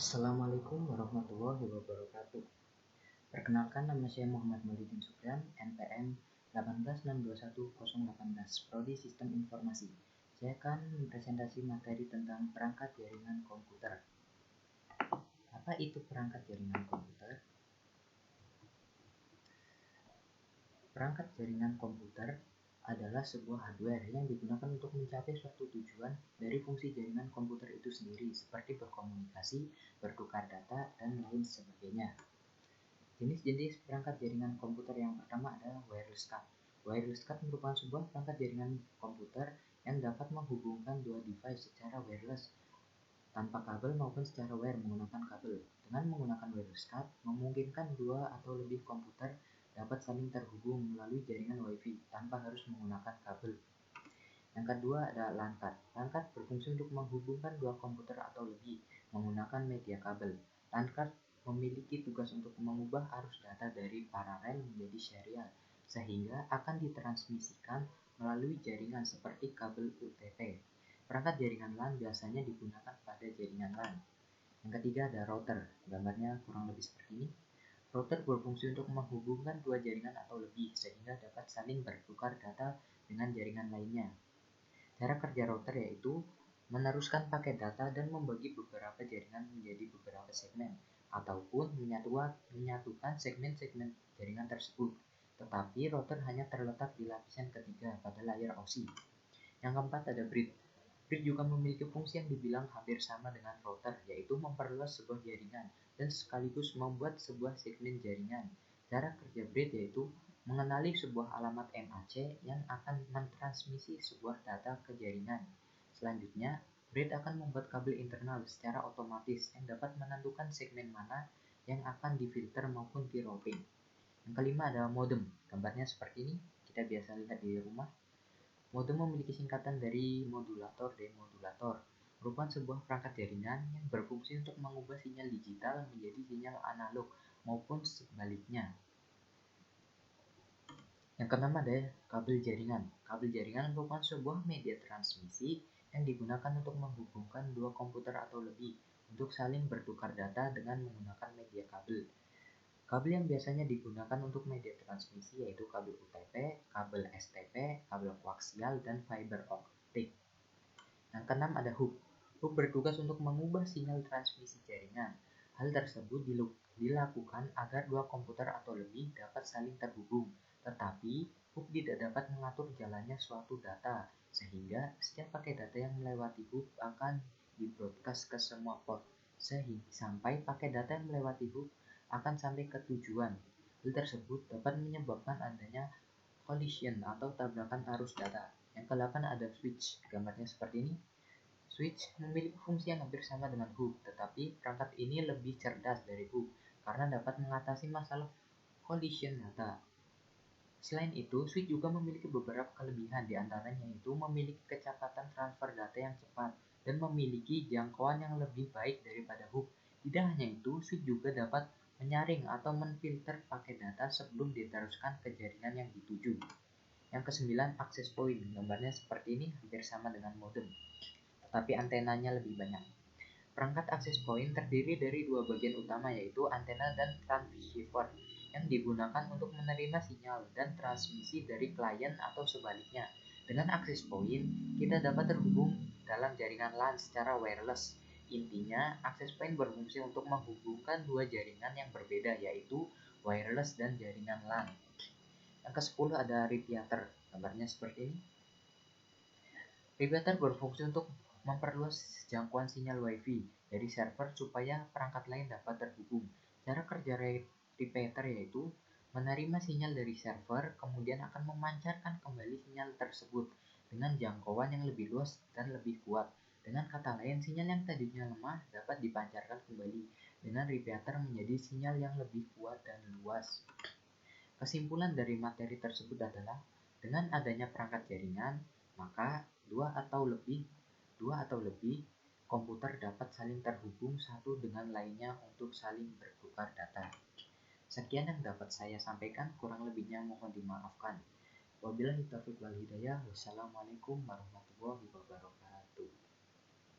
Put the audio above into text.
Assalamualaikum warahmatullahi wabarakatuh. Perkenalkan, nama saya Muhammad Maulidin Sukran, NPM 186210118, Prodi Sistem Informasi. Saya akan presentasi materi tentang perangkat jaringan komputer. Apa itu perangkat jaringan komputer? Perangkat jaringan komputer adalah sebuah hardware yang digunakan untuk mencapai suatu tujuan dari fungsi jaringan komputer itu sendiri, seperti berkomunikasi, bertukar data, dan lain sebagainya. Jenis-jenis perangkat jaringan komputer yang pertama adalah wireless card. Wireless card merupakan sebuah perangkat jaringan komputer yang dapat menghubungkan dua device secara wireless tanpa kabel maupun secara wire menggunakan kabel. Dengan menggunakan wireless card, memungkinkan dua atau lebih komputer dapat saling terhubung melalui jaringan Wi-Fi tanpa harus menggunakan kabel. Yang kedua ada LAN card. LAN card berfungsi untuk menghubungkan dua komputer atau lebih menggunakan media kabel. LAN card memiliki tugas untuk mengubah arus data dari paralel menjadi serial, sehingga akan ditransmisikan melalui jaringan seperti kabel UTP. Perangkat jaringan LAN biasanya digunakan pada jaringan LAN. Yang ketiga ada router. Gambarnya kurang lebih seperti ini. Router berfungsi untuk menghubungkan dua jaringan atau lebih sehingga dapat saling bertukar data dengan jaringan lainnya. Cara kerja router yaitu meneruskan paket data dan membagi beberapa jaringan menjadi beberapa segmen, ataupun menyatukan segmen-segmen jaringan tersebut. Tetapi router hanya terletak di lapisan ketiga pada layar OSI. Yang keempat ada bridge. Bridge juga memiliki fungsi yang dibilang hampir sama dengan router, yaitu memperluas sebuah jaringan dan sekaligus membuat sebuah segmen jaringan. Cara kerja bridge yaitu mengenali sebuah alamat MAC yang akan mentransmisi sebuah data ke jaringan. Selanjutnya, bridge akan membuat kabel internal secara otomatis yang dapat menentukan segmen mana yang akan difilter maupun di routing. Yang kelima ada modem. Gambarnya seperti ini, kita biasa lihat di rumah. Modem memiliki singkatan dari modulator demodulator, merupakan sebuah perangkat jaringan yang berfungsi untuk mengubah sinyal digital menjadi sinyal analog maupun sebaliknya. Yang keenam ada kabel jaringan. Kabel jaringan merupakan sebuah media transmisi yang digunakan untuk menghubungkan dua komputer atau lebih untuk saling bertukar data dengan menggunakan media kabel. Kabel yang biasanya digunakan untuk media transmisi yaitu kabel UTP, kabel STP, kabel koaksial, dan fiber optik. Yang keenam ada hub. Hub bertugas untuk mengubah sinyal transmisi jaringan. Hal tersebut dilakukan agar dua komputer atau lebih dapat saling terhubung, tetapi hub tidak dapat mengatur jalannya suatu data, sehingga setiap paket data yang melewati hub akan di-broadcast ke semua port, sehingga sampai paket data yang melewati hub akan sampai ke tujuan. Hal tersebut dapat menyebabkan adanya collision atau tabrakan arus data. Yang ke-8 ada switch. Gambarnya seperti ini. Switch memiliki fungsi yang hampir sama dengan hub, tetapi perangkat ini lebih cerdas dari hub karena dapat mengatasi masalah collision data. Selain itu, switch juga memiliki beberapa kelebihan, diantaranya yaitu memiliki kecepatan transfer data yang cepat dan memiliki jangkauan yang lebih baik daripada hub. Tidak hanya itu, switch juga dapat menyaring atau menfilter paket data sebelum diteruskan ke jaringan yang dituju. Yang ke-9, access point. Gambarnya seperti ini, hampir sama dengan modem, tetapi antenanya lebih banyak. Perangkat access point terdiri dari dua bagian utama yaitu antena dan transceiver yang digunakan untuk menerima sinyal dan transmisi dari klien atau sebaliknya. Dengan access point, kita dapat terhubung dalam jaringan LAN secara wireless. Intinya, access point berfungsi untuk menghubungkan dua jaringan yang berbeda yaitu wireless dan jaringan LAN. Yang ke-10 ada repeater. Gambarnya seperti ini. Repeater berfungsi untuk memperluas jangkauan sinyal Wi-Fi dari server supaya perangkat lain dapat terhubung. Cara kerja repeater yaitu menerima sinyal dari server, kemudian akan memancarkan kembali sinyal tersebut dengan jangkauan yang lebih luas dan lebih kuat. Dengan kata lain, sinyal yang tadinya lemah dapat dipancarkan kembali dengan repeater menjadi sinyal yang lebih kuat dan luas. Kesimpulan dari materi tersebut adalah dengan adanya perangkat jaringan, maka dua atau lebih komputer dapat saling terhubung satu dengan lainnya untuk saling bertukar data. Sekian yang dapat saya sampaikan, kurang lebihnya mohon dimaafkan. Wabillahi taufiq wal hidayah. Wassalamualaikum warahmatullahi wabarakatuh.